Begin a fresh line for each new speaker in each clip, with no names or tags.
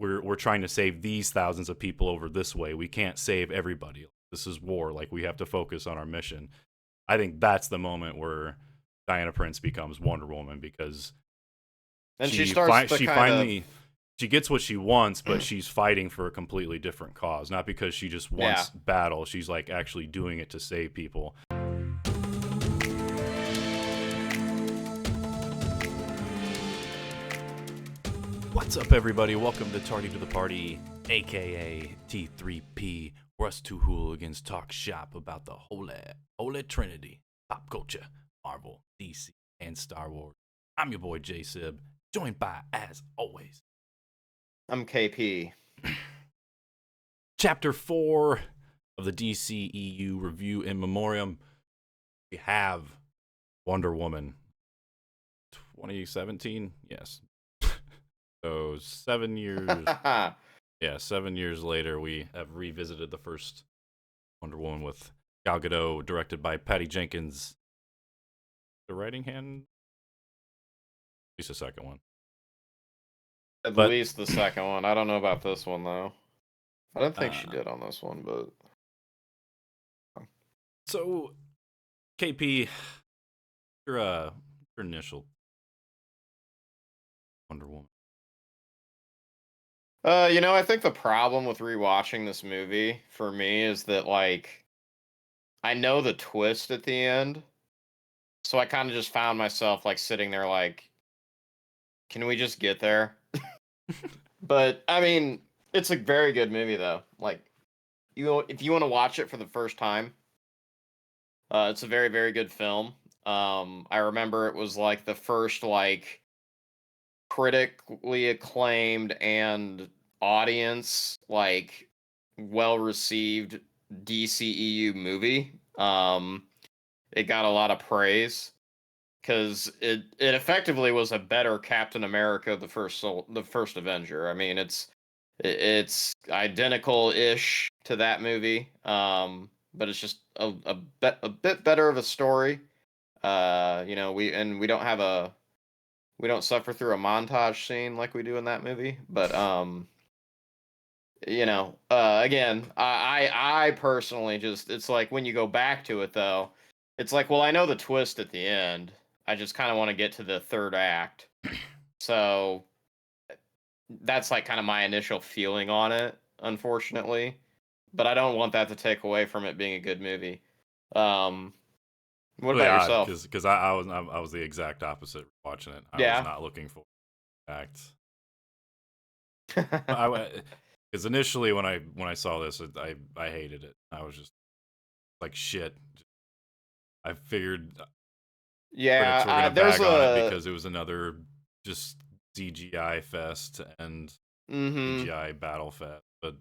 we're trying to save these thousands of people over this way. We can't save everybody. This is war. Like, we have to focus on our mission. I think that's the moment where Diana Prince becomes Wonder Woman, because
and she starts to
finally she gets what she wants, but she's fighting for a completely different cause. Not because she just wants battle. She's like actually doing it to save people. What's up, everybody? Welcome to Tardy to the Party, aka T3P, where us two hooligans talk shop about the holy trinity, pop culture, Marvel, DC, and Star Wars. I'm your boy Jsib, joined by, as always,
I'm KP.
Chapter 4 of the DCEU review in Memoriam. We have Wonder Woman 2017, yes. So 7 years, 7 years later, we have revisited the first Wonder Woman with Gal Gadot, directed by Patty Jenkins. The writing hand? At least the second one.
At least the second one. I don't know about this one, though. I don't think she did on this one, but...
So, KP, your initial Wonder Woman.
I think the problem with rewatching this movie for me is that, like, I know the twist at the end, so I kind of just found myself, like, sitting there like, can we just get there? But, I mean, it's a very good movie, though. Like, if you want to watch it for the first time, it's a very, very good film. I remember it was, like, the first, like, critically acclaimed and audience, like, well-received DCEU movie. It got a lot of praise because it effectively was a better Captain America, the first Avenger. I mean, it's identical-ish to that movie, but it's just a bit better of a story. We don't suffer through a montage scene like we do in that movie, but again, I personally just, it's like when you go back to it though, it's like, well, I know the twist at the end. I just kind of want to get to the third act. So that's like kind of my initial feeling on it, unfortunately. But I don't want that to take away from it being a good movie. What about yourself?
Because I was the exact opposite watching it. I was not looking for acts. Because initially when I saw this, I hated it. I was just like, shit. I figured critics were gonna bag on it because it was another just CGI fest and CGI battle fest, but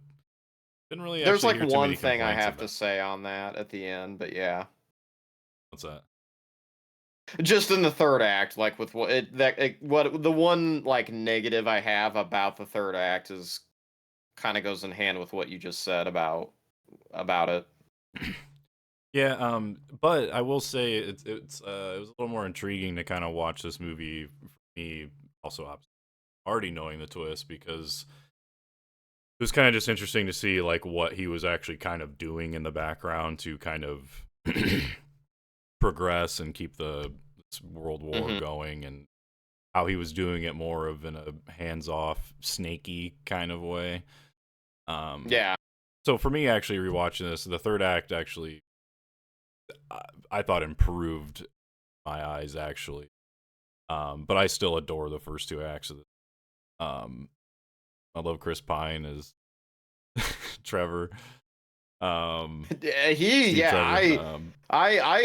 didn't really.
There's
like
one thing I have to say on that at the end, but yeah.
What's that?
Just in the third act, like with the one like negative I have about the third act is kind of goes in hand with what you just said about it.
Yeah, but I will say it was a little more intriguing to kind of watch this movie for me. Also, already knowing the twist, because it was kind of just interesting to see like what he was actually kind of doing in the background to kind of progress and keep the world war going, and how he was doing it more of in a hands-off, snaky kind of way.
Yeah.
So for me, actually rewatching this, the third act actually, I thought improved my eyes actually. But I still adore the first two acts of it. I love Chris Pine as Trevor.
I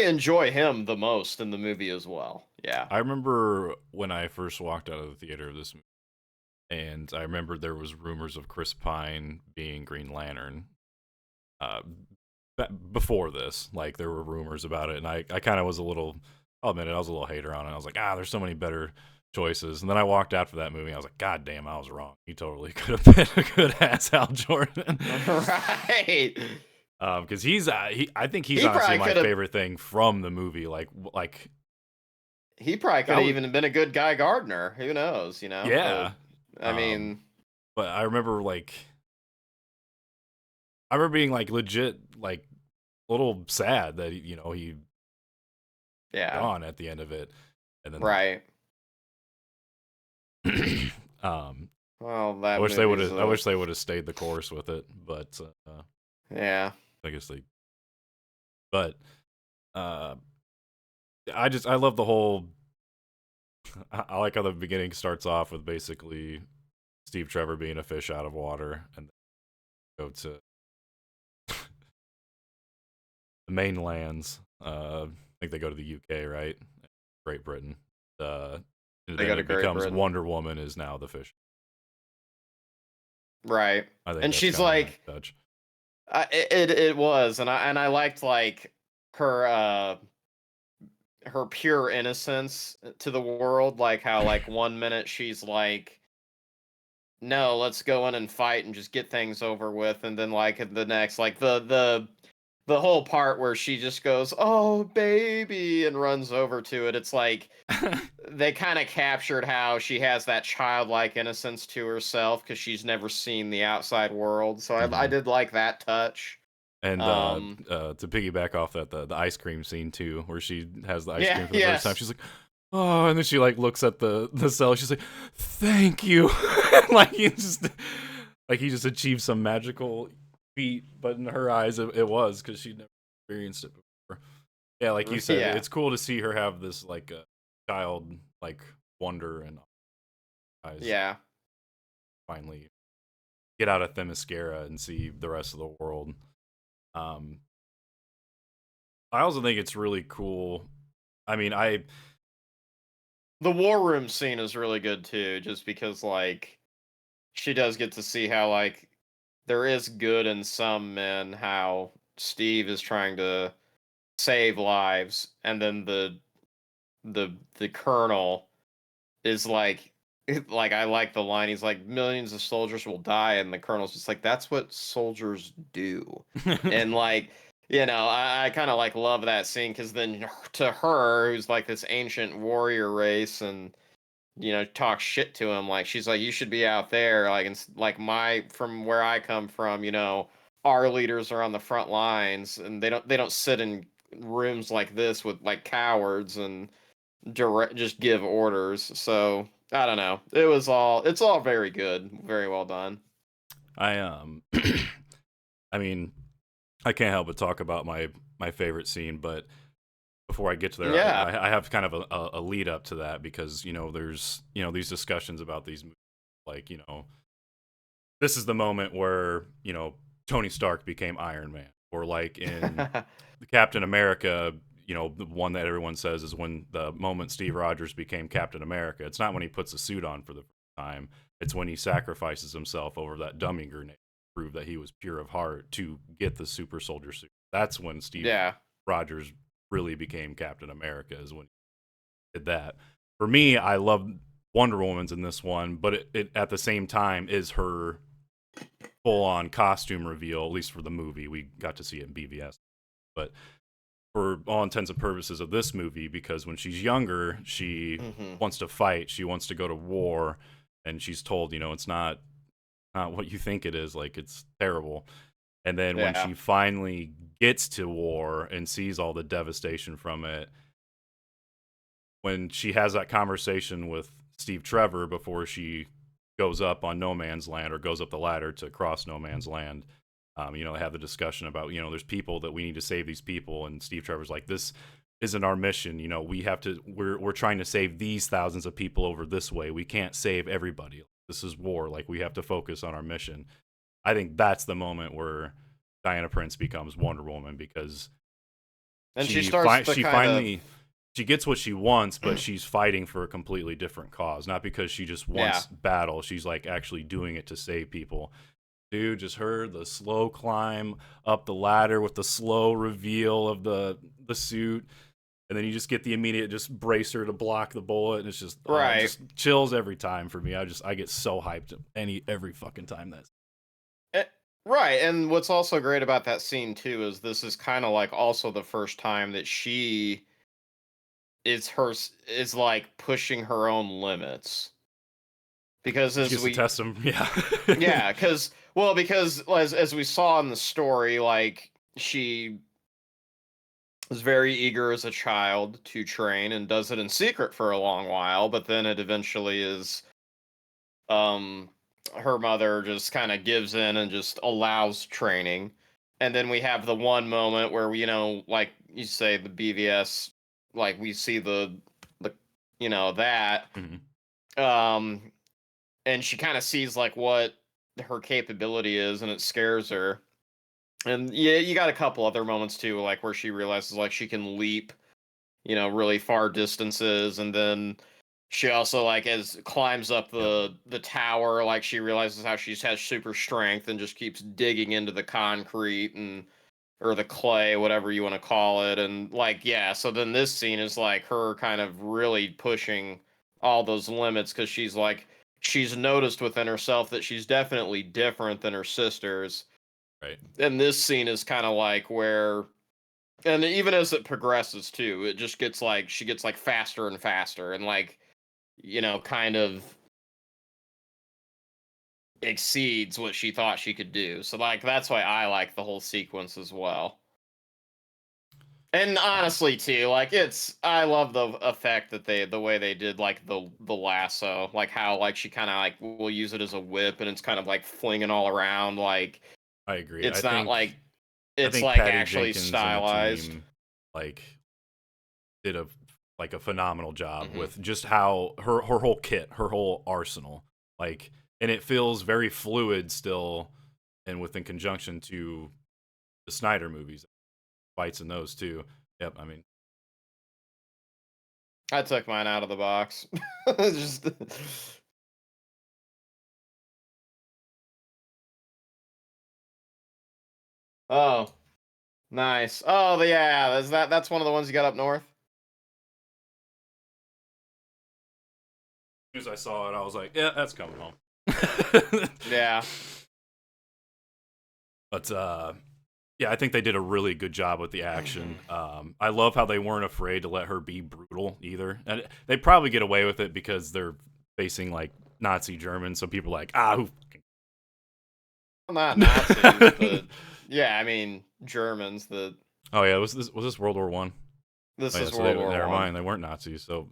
enjoy him the most in the movie as well. Yeah.
I remember when I first walked out of the theater of this movie, and I remember there was rumors of Chris Pine being Green Lantern. Before this, like, there were rumors about it, and I kind of was I'll admit it, I was a little hater on it. I was like, there's so many better choices. And then I walked after that movie, and I was like, God damn, I was wrong. He totally could have been a good ass Hal Jordan.
Right.
Because I think he's honestly my favorite thing from the movie. Like
he probably could have even been a good Guy Gardner. Who knows?
Yeah.
But, I mean,
but I remember being like legit like a little sad that he
Yeah.
gone at the end of it, and then
Right.
um
Well,
I
that
wish they would
movie's
have I wish they would have stayed the course with it, but
yeah.
I guess they but uh I love the whole I like how the beginning starts off with basically Steve Trevor being a fish out of water and then go to the mainlands. I think they go to the UK, right? Great Britain. And
They
then
go to
it
Great
becomes
Britain.
Wonder Woman is now the fish.
Right.
I think
And
that's
she's
kind of a nice
like
touch.
it was, and I liked like her her pure innocence to the world, like how like one minute she's like, no, let's go in and fight and just get things over with, and then like the next, like the whole part where she just goes, oh baby, and runs over to it. It's like they kind of captured how she has that childlike innocence to herself because she's never seen the outside world. So I
Mhm.
did like that touch.
And
Um,
to piggyback off that, the ice cream scene too, where she has the ice
yeah,
cream for the first time,
yes,
she's like, "Oh," and then she like looks at the cell. She's like, "Thank you," like he just achieved some magical feat, but in her eyes, it was because she'd never experienced it before. Yeah, like you said,
yeah,
it's cool to see her have this like child like wonder and eyes
yeah.
finally get out of Themyscira and see the rest of the world. Um, I also think it's really cool. I mean,
The war room scene is really good too, just because like she does get to see how like there is good in some men, how Steve is trying to save lives, and then the colonel is like like I like the line, he's like millions of soldiers will die, and the colonel's just like that's what soldiers do. And like I kind of like love that scene because then to her who's like this ancient warrior race and talk shit to him, like she's like you should be out there, like and like my from where I come from, our leaders are on the front lines and they don't sit in rooms like this with like cowards and direct just give orders. So I don't know. It's all very good, very well done.
I I mean, I can't help but talk about my favorite scene, but before I get to there,
Yeah.
I have kind of a lead up to that because there's these discussions about these movies, like this is the moment where Tony Stark became Iron Man, or like in the Captain America, the one that everyone says is when the moment Steve Rogers became Captain America. It's not when he puts a suit on for the first time. It's when he sacrifices himself over that dummy grenade to prove that he was pure of heart to get the super soldier suit. That's when Steve
Yeah.
Rogers really became Captain America, is when he did that. For me, I love Wonder Woman's in this one, but it at the same time is her full on costume reveal, at least for the movie. We got to see it in BVS. But for all intents and purposes of this movie, because when she's younger, she
Hmm.
wants to fight, she wants to go to war, and she's told, it's not what you think it is, like it's terrible. And then when
Yeah.
she finally gets to war and sees all the devastation from it, when she has that conversation with Steve Trevor before she goes up on No Man's Land or goes up the ladder to cross No Man's Land, they have the discussion about, there's people that we need to save these people, and Steve Trevor's like, this isn't our mission. We have to. We're trying to save these thousands of people over this way. We can't save everybody. This is war. Like we have to focus on our mission. I think that's the moment where Diana Prince becomes Wonder Woman because
And she starts to
she
kind of
finally she gets what she wants, but she's fighting for a completely different cause. Not because she just
yeah.
wants battle. She's like actually doing it to save people. Dude, just her the slow climb up the ladder with the slow reveal of the suit, and then you just get the immediate just bracer to block the bullet, and it's just
Right.
just chills every time for me. I get so hyped every fucking time that's
Eh, right. And what's also great about that scene too is this is kind of like also the first time that she is like pushing her own limits. because
as we test him, yeah,
yeah, because as we saw in the story, like she was very eager as a child to train and does it in secret for a long while, but then it eventually is her mother just kind of gives in and just allows training. And then we have the one moment where we, like you say, the BVS, like we see the that and she kind of sees like what her capability is, and it scares her. And yeah, you got a couple other moments too, like where she realizes like she can leap, really far distances, and then she also like as climbs up the tower, like she realizes how she has super strength and just keeps digging into the concrete or the clay, whatever you want to call it. And like, yeah, so then this scene is like her kind of really pushing all those limits, because she's noticed within herself that she's definitely different than her sisters.
Right.
And this scene is kind of like where, and even as it progresses too, it just gets like she gets like faster and faster, and like, kind of exceeds what she thought she could do. So like that's why I like the whole sequence as well. And honestly too, like I love the effect that the way they did like the lasso, like how like she kind of like will use it as a whip, and it's kind of like flinging all around. Like
I agree.
It's
I
not
think,
like it's like
Patty
actually
Jenkins
stylized.
And the team, like did a phenomenal job with just how her whole kit, her whole arsenal, like, and it feels very fluid still, and within conjunction to the Snyder movies, fights in those too. Yep, I mean,
I took mine out of the box. Just oh, nice. Oh, yeah, that's one of the ones you got up north.
As soon as I saw it, I was like, yeah, that's coming home.
Yeah.
But yeah, I think they did a really good job with the action. I love how they weren't afraid to let her be brutal either. And they probably get away with it because they're facing like Nazi Germans, so people are like, who?
Not Nazis, but yeah, I mean Germans.
Oh yeah, was this World War One?
This is
so
World War
never
One.
mind, they weren't Nazis. So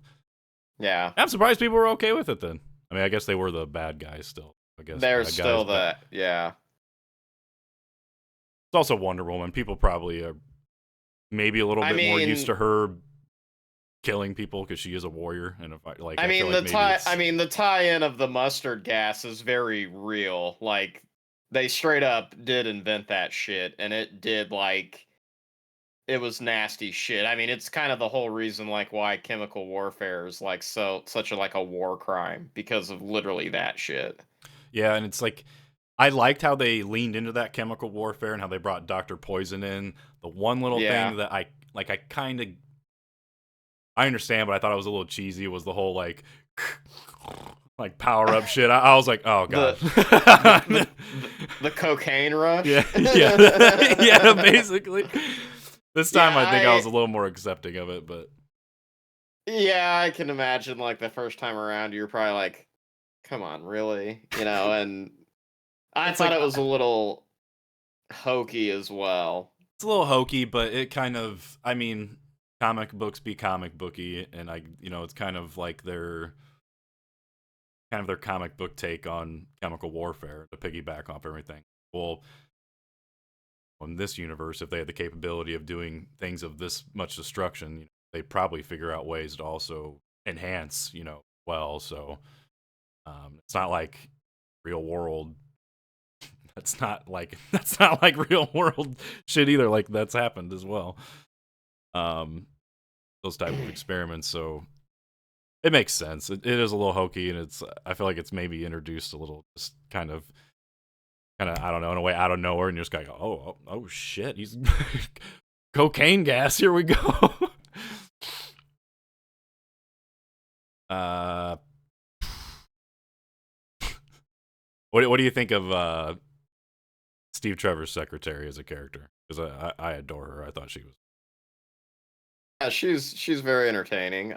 yeah,
I'm surprised people were okay with it then. I mean, I guess they were the bad guys still. I guess
they're
bad
still
guys,
yeah.
It's also Wonder Woman. People probably are maybe a little bit more used to her killing people because she is a warrior, and if I
mean
feel like
the tie-in of the mustard gas is very real. Like they straight up did invent that shit, and it did like it was nasty shit. I mean, it's kind of the whole reason like why chemical warfare is like such a like a war crime, because of literally that shit.
Yeah, and it's like I liked how they leaned into that chemical warfare and how they brought Dr. Poison in. The one little thing that I kind of I understand, but I thought it was a little cheesy was the whole like power up shit. I was like, oh god,
the cocaine rush.
Yeah, yeah, basically. This time I think I was a little more accepting of it, but
yeah, I can imagine like the first time around you're probably like, come on, really, and I thought it was a little hokey as well.
It's a little hokey, but it kind of, I mean, comic books be comic booky, and it's kind of like their comic book take on chemical warfare to piggyback off everything. Well, in this universe, if they had the capability of doing things of this much destruction, they'd probably figure out ways to also enhance, well. So it's not like real world. That's not like real world shit either. Like that's happened as well. Those type of experiments. So it makes sense. It is a little hokey, and I feel like it's maybe introduced a little, just kind of I don't know, in a way out of nowhere, and you're just going, oh shit, he's cocaine gas. Here we go. What do you think of Steve Trevor's secretary as a character? Because I adore her. I thought she was.
Yeah, she's very entertaining.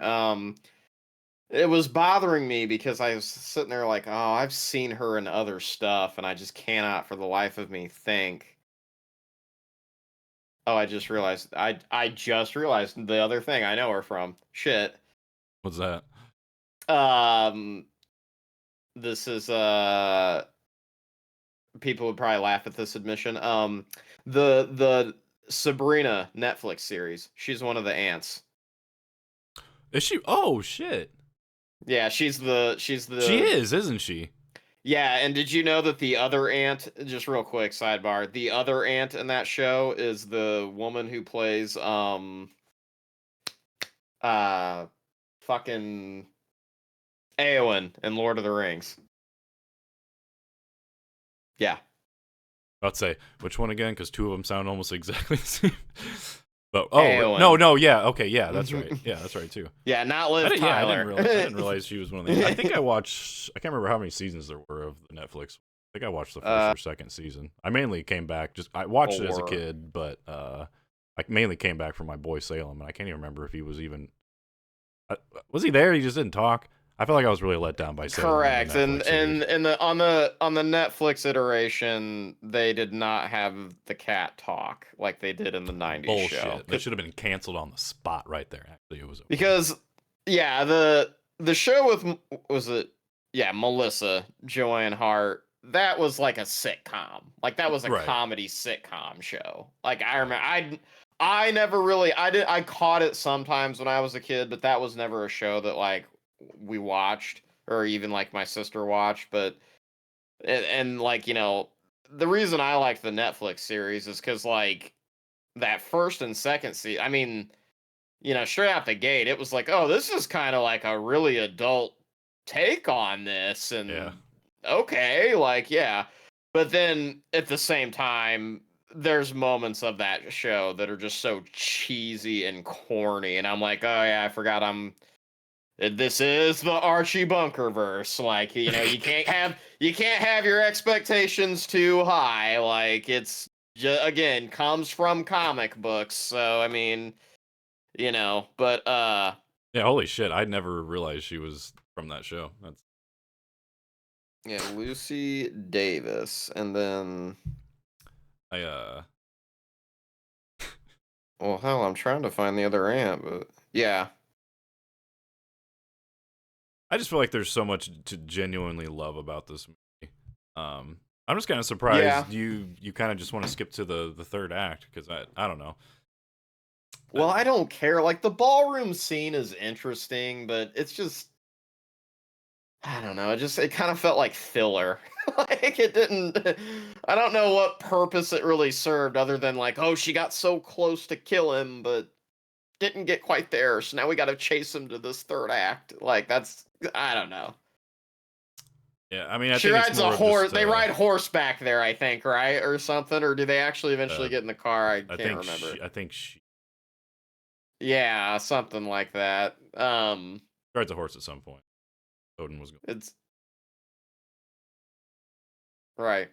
it was bothering me because I was sitting there like, oh, I've seen her in other stuff, and I just cannot for the life of me think. Oh, I just realized. I just realized the other thing I know her from. Shit.
What's that?
This is people would probably laugh at this admission. The Sabrina Netflix series. She's one of the ants.
Is she? Oh shit.
Yeah, she's the
She is, isn't she?
Yeah, and did you know that the other ant, just real quick sidebar, the other ant in that show is the woman who plays uh fucking Eowyn in Lord of the Rings. Yeah.
I'd say which one again, because two of them sound almost exactly the same. But
Eowyn.
no, yeah, okay, yeah, that's right. Yeah, that's right too.
Yeah, not Liv Tyler.
Yeah, I didn't realize she was one of the. I think I watched. I can't remember how many seasons there were of the Netflix. I think I watched the first or second season. I mainly came back. I watched it as a kid, but I mainly came back from my boy Salem, and I can't even remember if he was even. Was he there? He just didn't talk. I feel like I was really let down by Salem.
Correct, and on the Netflix iteration, they did not have the cat talk like they did in the '90s
Bullshit.
show.
They should have been canceled on the spot right there. Actually, it was
because yeah, the show with Melissa Joanne Hart, that was like a sitcom. Like that was a comedy sitcom show. Like I remember I never really I caught it sometimes when I was a kid, but that was never a show that like we watched or even like my sister watched. But and like, you know, the reason I like the Netflix series is because like that first and second season, I mean, you know, straight out the gate, it was like, oh, this is kind of like a really adult take on this. And okay, like, yeah. But then at the same time, there's moments of that show that are just so cheesy and corny. And I'm like, oh, yeah, I forgot this is the Archie Bunkerverse. Like, you know, you can't have your expectations too high. Like, it's again comes from comic books. So, I mean, you know, but
yeah, holy shit, I never realized she was from that show. That's
Lucy Davis, and then well, hell, I'm trying to find the other ant, but yeah.
I just feel like there's so much to genuinely love about this movie. I'm just kind of surprised you kind of just want to skip to the third act because I don't know.
Well, I don't care. Like the ballroom scene is interesting, but it's just I don't know. It kind of felt like filler. Like it didn't. I don't know what purpose it really served, other than like, oh, she got so close to kill him, but didn't get quite there. So now we got to chase him to this third act. Like that's I don't know.
Yeah, I mean,
she
think
rides a horse. They ride horseback there, I think, right, or something, or do they actually eventually get in the car? I can't remember.
I think she.
Yeah, something like that.
Rides a horse at some point. Odin was.
It's right.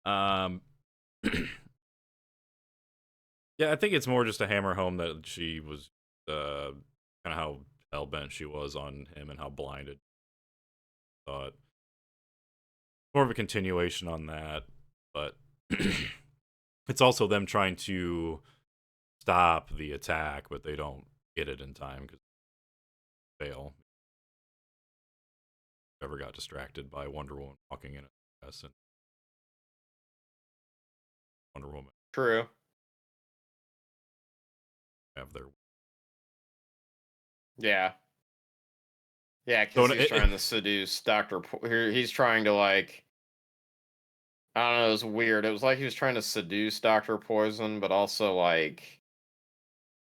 Yeah, I think it's more just to hammer home that she was kind of how hell-bent she was on him and how blinded. Thought more of a continuation on that, but it's also them trying to stop the attack, but they don't get it in time because they fail. Whoever got distracted by Wonder Woman walking in, I guess, and Wonder Woman.
True.
Have their
yeah, because he's trying to seduce Dr. He's trying to like I don't know. It was weird. It was like he was trying to seduce Dr. Poison, but also like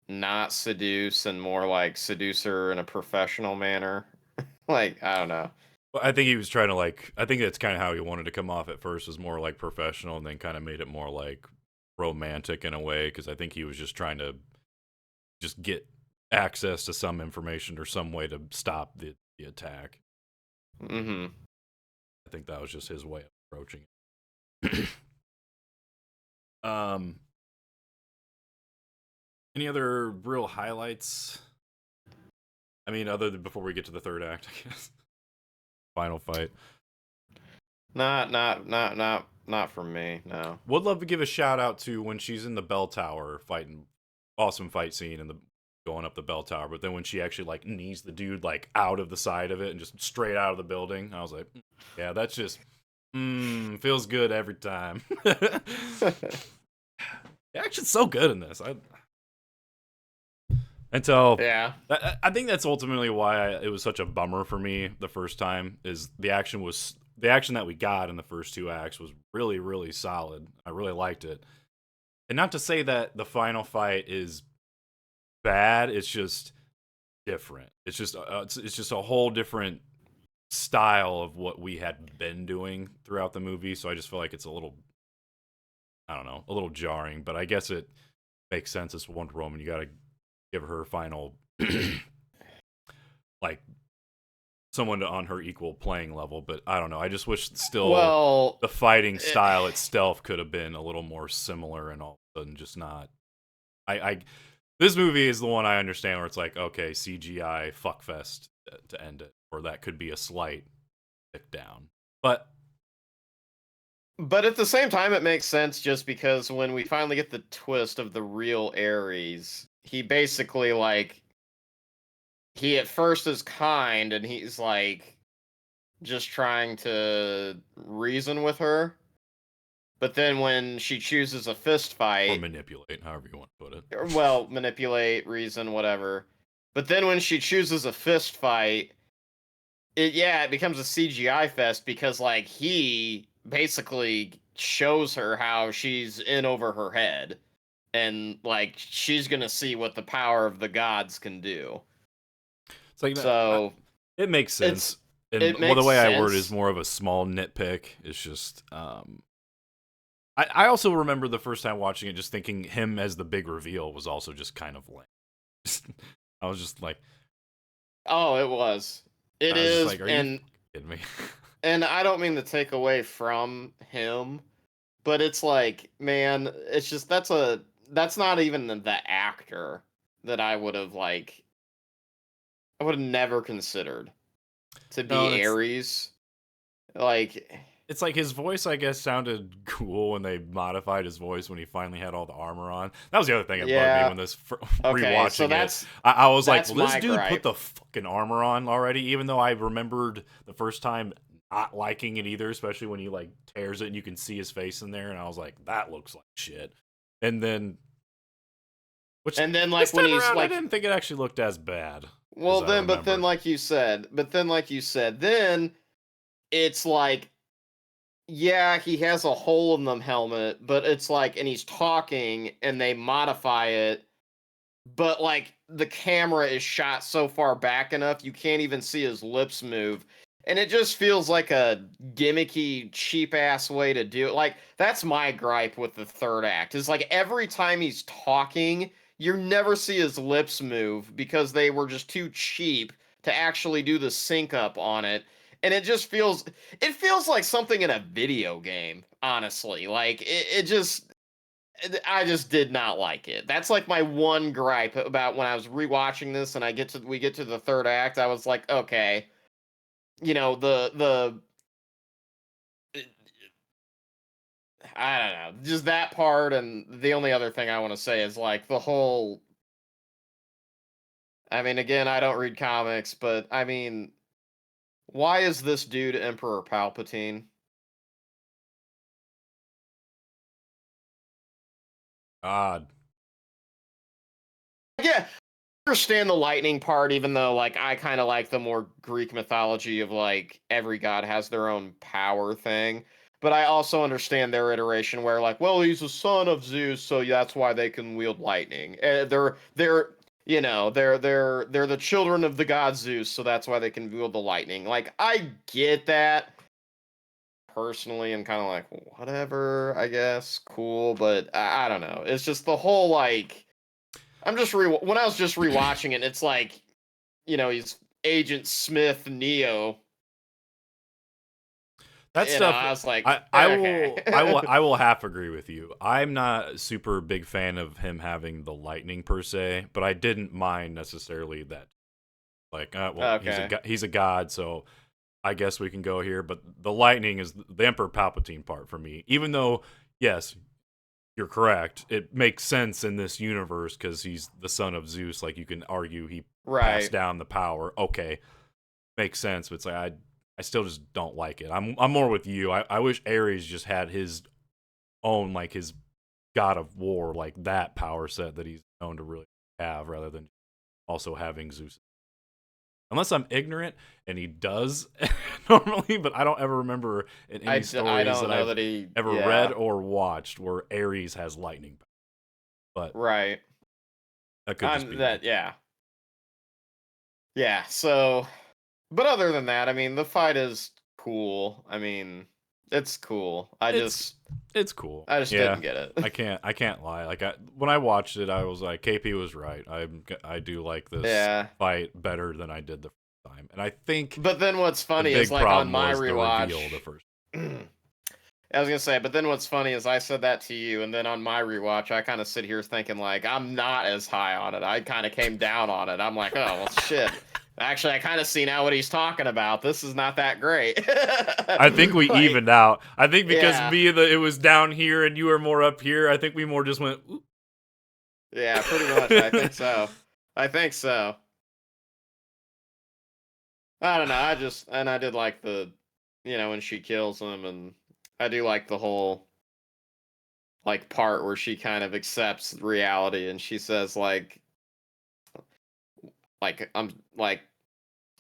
not seduce and more like seduce her in a professional manner. Like I don't know.
Well, I think he was trying to like. I think that's kind of how he wanted to come off at first, was more like professional, and then kind of made it more like romantic in a way. Because I think he was just trying to just get access to some information or some way to stop the attack.
Mm-hmm.
I think that was just his way of approaching it. Any other real highlights? I mean, other than before we get to the third act, I guess. Final fight.
Not for me. No.
Would love to give a shout out to when she's in the bell tower fighting. Awesome fight scene and the going up the bell tower, but then when she actually like knees the dude like out of the side of it and just straight out of the building, I was like, yeah, that's just feels good every time. The action's so good in this.
Yeah,
I think that's ultimately why it was such a bummer for me the first time. Is the action that we got in the first two acts was really, really solid. I really liked it, and not to say that the final fight is bad. It's just different. It's just a whole different style of what we had been doing throughout the movie. So I just feel like it's a little, I don't know, a little jarring. But I guess it makes sense as Wonder Woman. You got to give her final, like someone on her equal playing level. But I don't know. I just wish still the fighting style itself could have been a little more similar, and all of a sudden just not. This movie is the one I understand where it's like, okay, CGI fuckfest to end it, or that could be a slight tick down. But
at the same time, it makes sense just because when we finally get the twist of the real Ares, he basically like he at first is kind and he's like just trying to reason with her. But then when she chooses a fist fight...
Or manipulate, however you want to put
it. Well, manipulate, reason, whatever. But then when she chooses a fist fight, it becomes a CGI fest because, like, he basically shows her how she's in over her head. And, like, she's gonna see what the power of the gods can do.
It's like, so... it makes sense. And the way I word it is more of a small nitpick. It's just... I also remember the first time watching it just thinking him as the big reveal was also just kind of lame. I was just like...
Oh, it was. It is,
like, are you kidding me?
And I don't mean to take away from him, but it's like, man, it's just that's not even the actor that I would have never considered to be Ares. Like,
it's like his voice, I guess, sounded cool when they modified his voice when he finally had all the armor on. That was the other thing that bugged me when this rewatching it. I was like, well, this dude put the fucking armor on already, even though I remembered the first time not liking it either, especially when he like tears it and you can see his face in there, and I was like, that looks like shit. And then like when he's around, like, I didn't think it actually looked as bad.
Well, then like you said, then it's like, yeah, he has a hole in the helmet, but it's like, and he's talking and they modify it, but like the camera is shot so far back enough you can't even see his lips move. And it just feels like a gimmicky, cheap-ass way to do it. Like, that's my gripe with the third act. Is like every time he's talking, you never see his lips move because they were just too cheap to actually do the sync up on it. And it just feels like something in a video game, honestly. Like, I just did not like it. That's like my one gripe about when I was rewatching this and we get to the third act. I was like, okay, you know, I don't know, just that part. And the only other thing I want to say is like the whole, I mean, again, I don't read comics, but I mean, why is this dude Emperor Palpatine?
Odd.
Yeah, I understand the lightning part, even though like I kind of like the more Greek mythology of like every god has their own power thing. But I also understand their iteration where like, well, he's a son of Zeus, so that's why they can wield lightning. They're the children of the god Zeus, so that's why they can wield the lightning. Like, I get that personally, and kind of like, whatever, I guess, cool, but I don't know. It's just the whole like, when I was just rewatching it, it's like, you know, he's Agent Smith Neo.
That stuff, I was like, I will half agree with you. I'm not a super big fan of him having the lightning per se, but I didn't mind necessarily that Like, well, he's a god, so I guess we can go here. But the lightning is the Emperor Palpatine part for me. Even though, yes, you're correct, it makes sense in this universe because he's the son of Zeus. Like, you can argue he passed down the power. Okay, makes sense. But it's like I still just don't like it. I'm more with you. I wish Ares just had his own, like, his god of war, like that power set that he's known to really have, rather than also having Zeus. Unless I'm ignorant, and he does normally, but I don't ever remember in any stories that I've ever read or watched where Ares has lightning power. But that could just be
that. Yeah. So, but other than that, I mean, the fight is cool. I mean, it's cool.
It's cool.
I just didn't get it.
I can't lie. Like, when I watched it, I was like, KP was right. I do like this fight better than I did the first time. And I think.
But then what's funny is, like, on my rewatch, the first. I was gonna say, but then what's funny is I said that to you, and then on my rewatch, I kind of sit here thinking, like, I'm not as high on it. I kind of came down on it. I'm like, oh well, shit. Actually, I kind of see now what he's talking about. This is not that great.
I think we evened out. I think because it was down here and you were more up here, I think we more just went, oop.
Yeah, pretty much. I think so. I don't know. I did like the, when she kills him, and I do like the whole, like, part where she kind of accepts reality and she says, like, I'm like,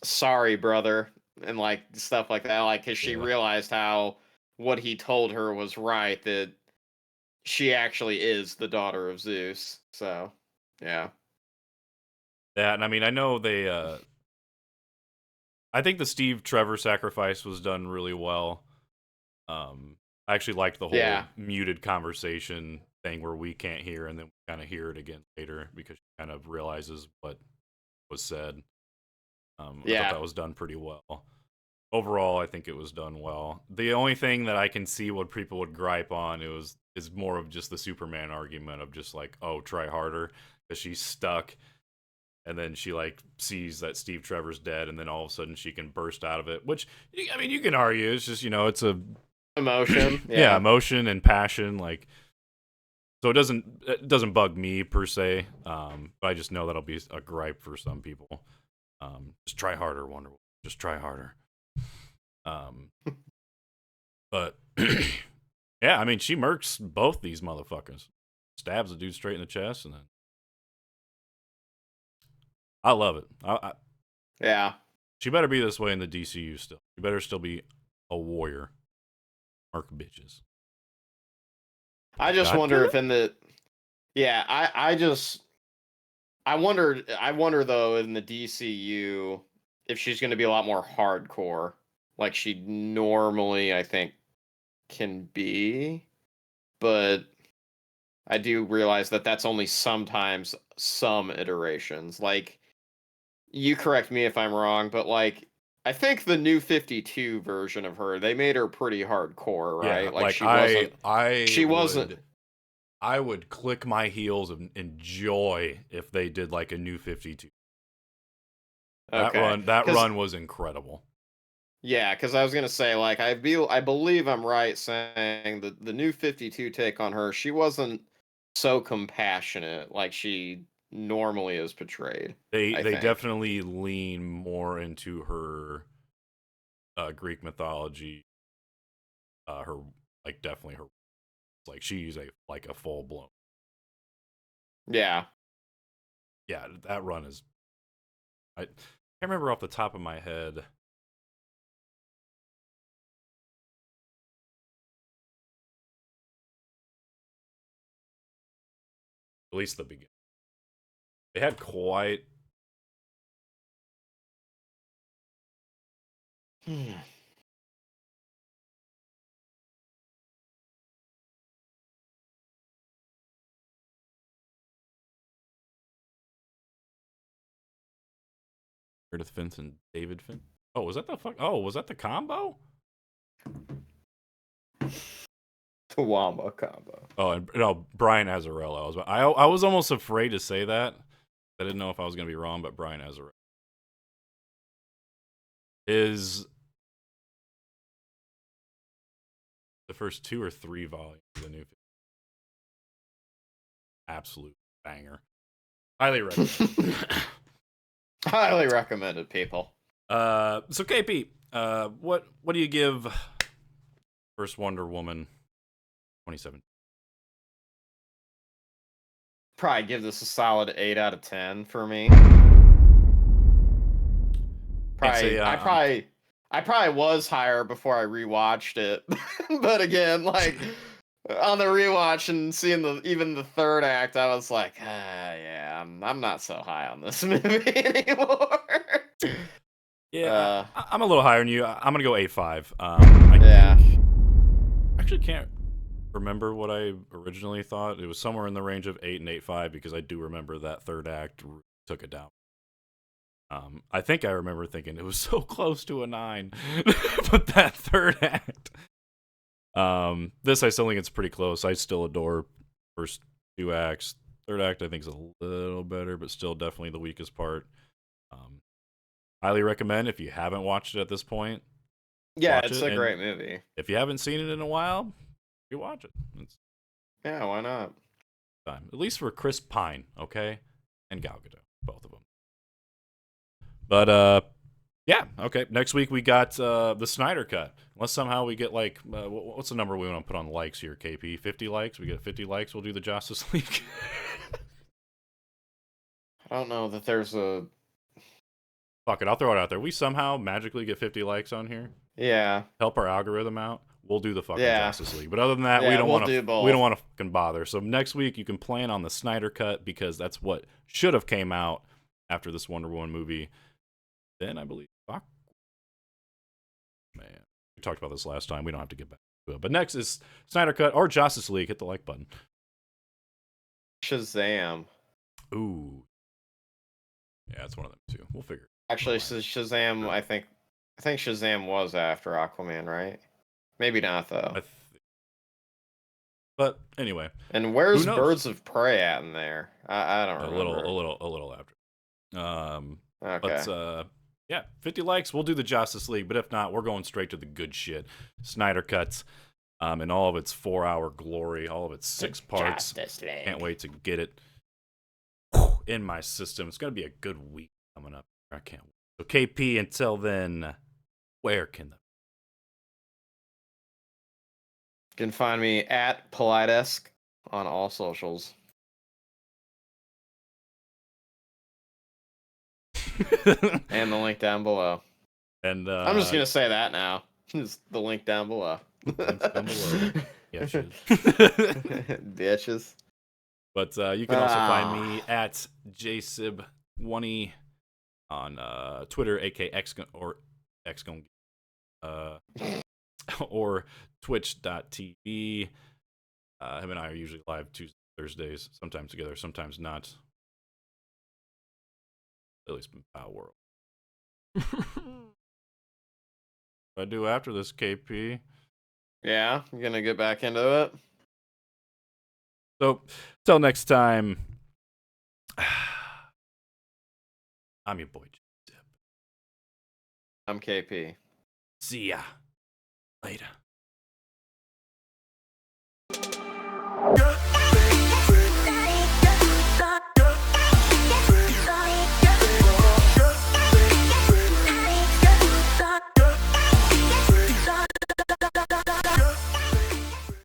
sorry, brother, and like stuff like that, like, because she realized how what he told her was right, that she actually is the daughter of Zeus. So yeah,
and I mean, I know they I think the Steve Trevor sacrifice was done really well. I actually liked the whole muted conversation thing where we can't hear and then we kind of hear it again later because she kind of realizes what was said. I thought that was done pretty well. Overall, I think it was done well. The only thing that I can see what people would gripe on is more of just the Superman argument of just like, oh, try harder, because she's stuck, and then she like sees that Steve Trevor's dead, and then all of a sudden she can burst out of it. Which, I mean, you can argue it's just, it's a
emotion,
emotion and passion, like. So it doesn't bug me per se, but I just know that'll be a gripe for some people. Just try harder, Wonder Woman. Just try harder. But yeah, I mean, she murks both these motherfuckers. Stabs a dude straight in the chest, and then I love it.
Yeah.
She better be this way in the DCU still. She better still be a warrior. Murk bitches.
I just wonder if in the I wonder though, in the DCU, if she's going to be a lot more hardcore, like she normally, I think, can be. But I do realize that that's only sometimes some iterations. Like, you correct me if I'm wrong, but like, I think the new 52 version of her, they made her pretty hardcore, right?
Yeah, like she wasn't. I would click my heels and enjoy if they did like a new 52. That run was incredible.
Yeah, because I was gonna say, like, I believe I'm right saying that the new 52 take on her, she wasn't so compassionate like she normally is portrayed.
They definitely lean more into her Greek mythology. Her, like, definitely her, like, she's a full blown.
Yeah,
that run is. I can't remember off the top of my head. At least the beginning. They had quite. Meredith Finch and David Finch. Oh, was that the fuck? Oh, was that the combo?
The Wamba combo.
Oh, and no, Brian Azzarello. I was almost afraid to say that. I didn't know if I was gonna be wrong, but Brian Azzarello. is the first 2 or 3 volumes of the new absolute banger. Highly recommend.
Highly recommended, people.
So KP, what do you give first Wonder Woman 2017?
Probably give this a solid 8 out of 10 for me. I probably was higher before I rewatched it, but again, like on the rewatch and seeing even the third act, I was like, yeah, I'm not so high on this movie anymore.
Yeah, I'm a little higher than you. I'm gonna go 8.5.
Yeah.
I actually can't remember what I originally thought. It was somewhere in the range of 8 and 8.5 because I do remember that third act took it down. I think I remember thinking it was so close to a 9, but that third act. This I still think it's pretty close. I still adore first 2 acts. Third act I think is a little better, but still definitely the weakest part. Highly recommend if you haven't watched it at this point.
Yeah, it's a great movie.
If you haven't seen it in a while, you watch it.
Yeah, why not?
Time. At least for Chris Pine, okay? And Gal Gadot, both of them. But, yeah, okay. Next week we got the Snyder Cut. Unless somehow we get, like, what's the number we want to put on likes here, KP? 50 likes? We get 50 likes, we'll do the Josstice League.
I don't know that there's a...
Fuck it, I'll throw it out there. We somehow magically get 50 likes on here.
Yeah.
Help our algorithm out. We'll do the fucking Justice League. But other than that, we don't want to fucking bother. So next week you can plan on the Snyder Cut because that's what should have came out after this Wonder Woman movie. Then I believe man, we talked about this last time. We don't have to get back to it. But next is Snyder Cut or Justice League. Hit the like button.
Shazam.
Ooh. Yeah, it's one of them too. We'll figure.
Actually, Shazam, I think Shazam was after Aquaman, right? Maybe not though.
But anyway.
And where's Birds of Prey at in there? I don't remember.
A little after.
Okay.
But yeah, 50 likes, we'll do the Justice League. But if not, we're going straight to the good shit. Snyder Cuts, in all of its 4-hour glory, all of its 6 parts. Can't wait to get it in my system. It's gonna be a good week coming up. I can't wait. So KP, until then, where can
you can find me at Politesk on all socials. And the link down below.
And
I'm just gonna say that now. Just the link down below.
Links down below. Yeah,
bitches.
But you can also find me at Jsib20 on Twitter, aka Xgon, or Twitch.tv. Him and I are usually live Tuesdays, Thursdays, sometimes together, sometimes not. At least in Power World. What I do after this, KP?
Yeah, I'm gonna get back into it.
So, till next time, I'm your boy, Jsib.
I'm KP.
See ya later.